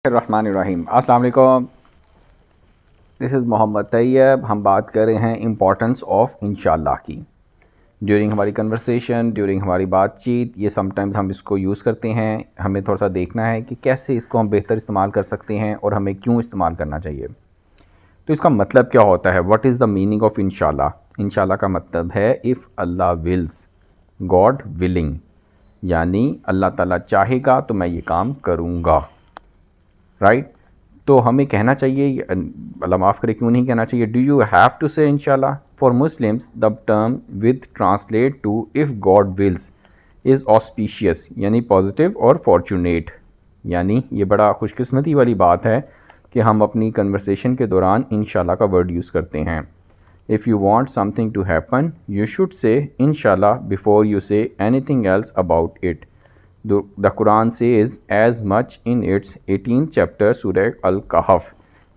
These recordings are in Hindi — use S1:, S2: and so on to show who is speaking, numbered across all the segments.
S1: रहमानिर्रहीम। अस्सलाम वालेकुम। This is Mohammed Tayyab. हम बात कर रहे हैं इम्पोर्टेंस ऑफ इंशाल्लाह की। ड्यूरिंग हमारी कन्वर्सेशन, ड्यूरिंग हमारी बातचीत, ये समटाइम्स हम इसको यूज़ करते हैं। हमें थोड़ा सा देखना है कि कैसे इसको हम बेहतर इस्तेमाल कर सकते हैं और हमें क्यों इस्तेमाल करना चाहिए। तो इसका मतलब क्या होता है? What is the meaning of इंशाल्लाह? इंशाल्लाह का मतलब है इफ़ अल्लाह विल्स, गॉड विलिंग, यानी अल्लाह ताला चाहेगा तो मैं ये काम करूँगा, राइट। तो हमें कहना चाहिए, अल्लाह माफ़ करे, क्यों नहीं कहना चाहिए? Do you have to say इंशाल्लाह? For Muslims the term with translate to if God wills is auspicious, यानी पॉजिटिव और फॉर्चुनेट। यानी ये बड़ा खुशकिस्मती वाली बात है कि हम अपनी कन्वर्सेशन के दौरान इंशाल्लाह का वर्ड यूज़ करते हैं। If you want something to happen you should say इंशाल्लाह before you say anything else about it. The Quran says as much in its 18th chapter सूरह अल-कहफ़,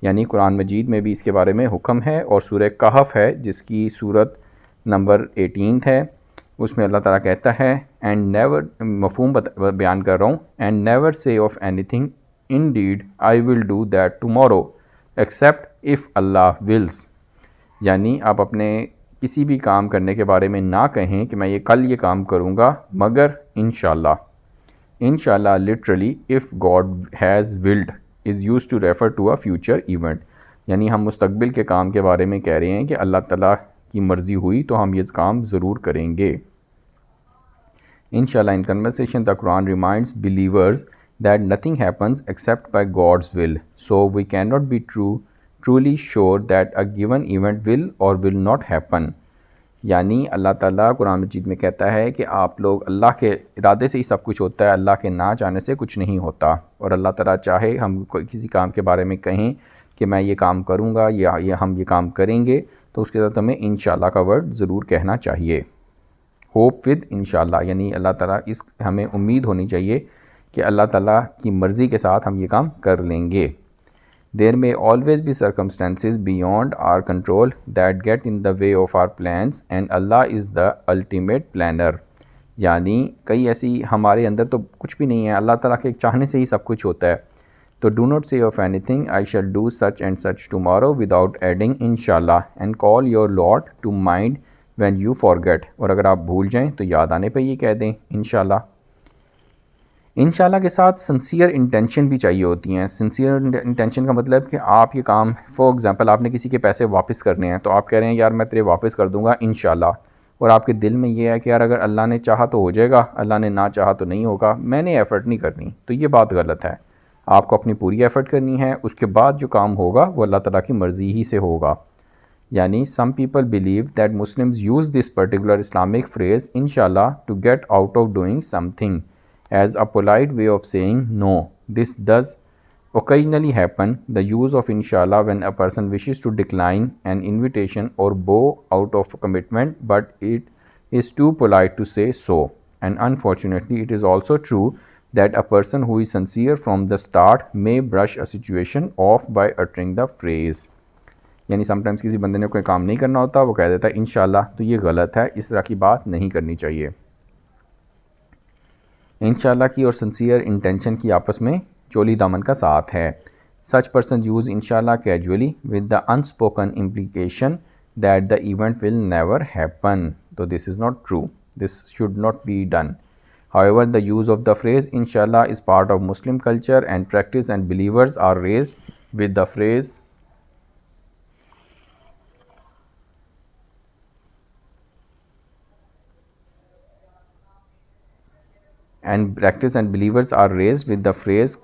S1: यानी कुरान मजीद में भी इसके बारे में हुक्म है। और सूरह कहफ़ है जिसकी सूरत नंबर 18 है, उसमें अल्लाह ताला कहता है एंड नेवर, मफ़हूम बयान कर रहा हूँ, and never say of anything indeed I will do that tomorrow except if अल्लाह विल्स। यानी आप अपने किसी भी काम करने के बारे में ना कहें कि मैं ये कल ये काम करूँगा, मगर इंशाल्लाह। इंशाल्लाह literally if God has willed is use to refer to a future event, यानी हम मुस्तकबिल के काम के बारे में कह रहे हैं कि अल्लाह ताला की मर्ज़ी हुई तो हम ये काम ज़रूर करेंगे। इंशाल्लाह in conversation the Quran reminds believers that nothing happens except by God's will, so we can not be truly sure that a given event will or will not happen. यानी अल्लाह ताला कुरान मजीद में कहता है कि आप लोग, अल्लाह के इरादे से ही सब कुछ होता है, अल्लाह के ना चाहने से कुछ नहीं होता। और अल्लाह ताला चाहे हम किसी काम के बारे में कहें कि मैं ये काम करूँगा या हम ये काम करेंगे, तो उसके साथ हमें इंशाल्लाह का वर्ड ज़रूर कहना चाहिए। होप विद इंशाल्लाह, यानी अल्लाह ताला, इस हमें उम्मीद होनी चाहिए कि अल्लाह ताला की मर्ज़ी के साथ हम ये काम कर लेंगे। There may always be circumstances beyond our control that get in the way of our plans and Allah is the ultimate planner। यानी कई ऐसी हमारे अंदर तो कुछ भी नहीं है, अल्लाह ताला के चाहने से ही सब कुछ होता है। तो do not say of anything I shall do such and such tomorrow without adding inshallah and call your Lord to mind when you forget। और अगर आप भूल जाएं तो याद आने पर ये कह दें इंशाल्लाह। इंशाल्लाह के साथ सिंसियर इंटेंशन भी चाहिए होती हैं। सिंसियर इंटेंशन का मतलब कि आप ये काम, फॉर एग्ज़ाम्पल आपने किसी के पैसे वापस करने हैं, तो आप कह रहे हैं यार मैं तेरे वापस कर दूंगा इंशाल्लाह, और आपके दिल में ये है कि यार अगर अल्लाह ने चाहा तो हो जाएगा, अल्लाह ने ना चाहा तो नहीं होगा, मैंने एफ़र्ट नहीं करनी। तो ये बात गलत है। आपको अपनी पूरी एफ़र्ट करनी है, उसके बाद जो काम होगा वो अल्लाह ताला की मर्ज़ी ही से होगा। यानी some people believe that Muslims use this particular Islamic phrase इंशाल्लाह to get out of doing something as a polite way of saying no. This does occasionally happen, the use of inshallah when a person wishes to decline an invitation or bow out of a commitment, but it is too polite to say so. And unfortunately, it is also true that a person who is sincere from the start may brush a situation off by uttering the phrase। यानी समटाइम्स किसी बंदे ने कोई काम नहीं करना होता, वो कह देता है इंशाल्लाह, तो ये गलत है, इस तरह की बात नहीं करनी चाहिए। इंशाल्लाह की और सिंसियर इंटेंशन की आपस में चोली दामन का साथ है। सच पर्सन यूज़ इंशाल्लाह casually with the unspoken implication that the event will never happen. तो this is not true, this should not be done. However the use of the phrase इंशाल्लाह is part of Muslim culture and practice and believers are raised with the phrase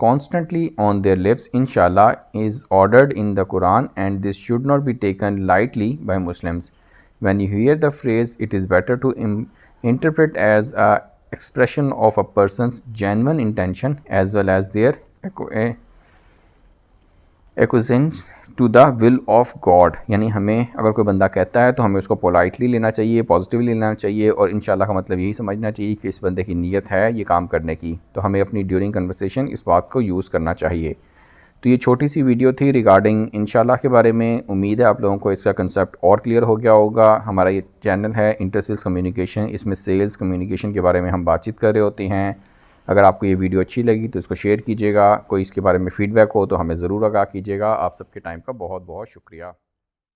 S1: constantly on their lips. Inshallah is ordered in the Quran and this should not be taken lightly by Muslims. When you hear the phrase, it is better to interpret as a expression of a person's genuine intention as well as their acquiescence to the will of God. यानी हमें अगर कोई बंदा कहता है तो हमें उसको पोलाइटली लेना चाहिए, पॉजिटिवली लेना चाहिए, और इंशाल्लाह का मतलब यही समझना चाहिए कि इस बंदे की नीयत है ये काम करने की। तो हमें अपनी ड्यूरिंग कन्वर्सेशन इस बात को यूज़ करना चाहिए। तो ये छोटी सी वीडियो थी रिगार्डिंग इंशाल्लाह के बारे में। उम्मीद है आप लोगों को इसका कंसेप्ट और क्लियर हो गया होगा। हमारा ये चैनल है इंटर सेल्स कम्युनिकेशन, इसमें सेल्स कम्युनिकेशन के बारे में हम बातचीत कर रहे होते हैं। अगर आपको ये वीडियो अच्छी लगी तो इसको शेयर कीजिएगा। कोई इसके बारे में फ़ीडबैक हो तो हमें ज़रूर आगाह कीजिएगा। आप सबके टाइम का बहुत बहुत शुक्रिया।